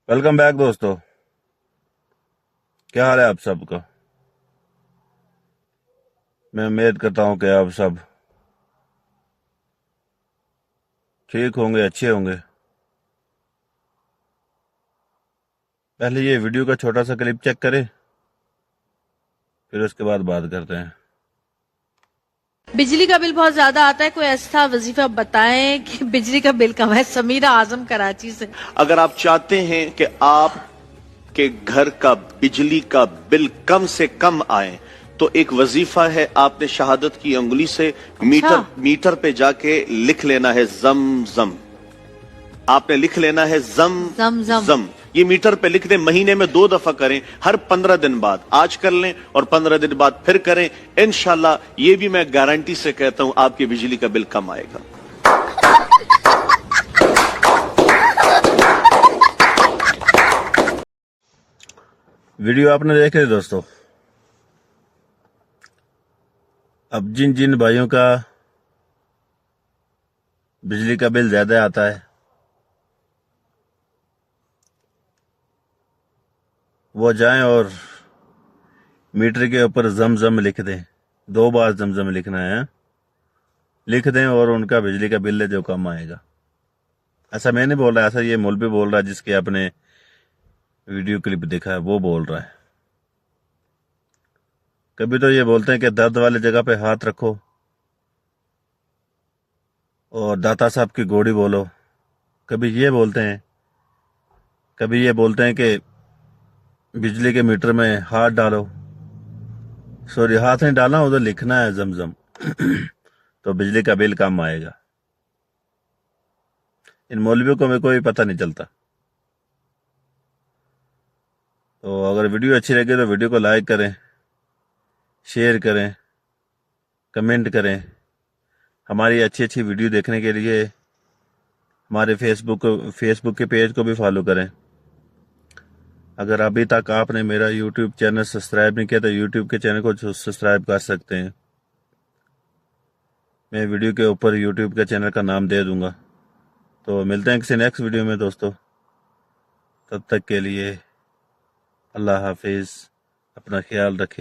Welcome back दोस्तों। क्या हाल है आप सबका। मैं उम्मीद करता हूं कि आप सब ठीक होंगे, अच्छे होंगे। पहले ये वीडियो का छोटा सा क्लिप चेक करें, फिर उसके बाद बात करते हैं। बिजली का बिल बहुत ज्यादा आता है, कोई ऐसा वजीफा बताएं कि बिजली का बिल कम है। समीरा आजम कराची से। अगर आप चाहते हैं कि आपके घर का बिजली का बिल कम से कम आए तो एक वजीफा है, आपने शहादत की अंगुली से मीटर मीटर पे जाके लिख लेना है जम जम। आपने लिख लेना है जम जम जम। जम। ये मीटर पे लिख दें, महीने में 2 दफा करें, हर 15 दिन बाद। आज कर लें और 15 दिन बाद फिर करें। इंशाल्लाह ये भी मैं गारंटी से कहता हूं आपकी बिजली का बिल कम आएगा। वीडियो आपने देख ली दोस्तों। अब जिन जिन भाइयों का बिजली का बिल ज्यादा आता है वो जाएं और मीटर के ऊपर जमजम लिख दें। 2 बार जमजम लिखना है, लिख दें और उनका बिजली का बिल जो कम आएगा। ऐसा मैं नहीं बोल रहा, ऐसा ये मौलवी बोल रहा है जिसके आपने वीडियो क्लिप देखा है, वो बोल रहा है। कभी तो ये बोलते हैं कि दर्द वाली जगह पे हाथ रखो और दाता साहब की गोड़ी बोलो। कभी ये बोलते हैं, कभी ये बोलते हैं कि बिजली के मीटर में हाथ डालो। सॉरी, हाथ नहीं डालना, उधर लिखना है जमजम तो बिजली का बिल कम आएगा। इन मौलवियों को मेरे कोई पता नहीं चलता। तो अगर वीडियो अच्छी लगे तो वीडियो को लाइक करें, शेयर करें, कमेंट करें। हमारी अच्छी अच्छी वीडियो देखने के लिए हमारे फेसबुक के पेज को भी फॉलो करें। अगर अभी तक आपने मेरा यूट्यूब चैनल सब्सक्राइब नहीं किया तो यूट्यूब के चैनल को सब्सक्राइब कर सकते हैं। मैं वीडियो के ऊपर यूट्यूब के चैनल का नाम दे दूंगा। तो मिलते हैं किसी नेक्स्ट वीडियो में दोस्तों। तब तक के लिए अल्लाह हाफिज़। अपना ख्याल रखें।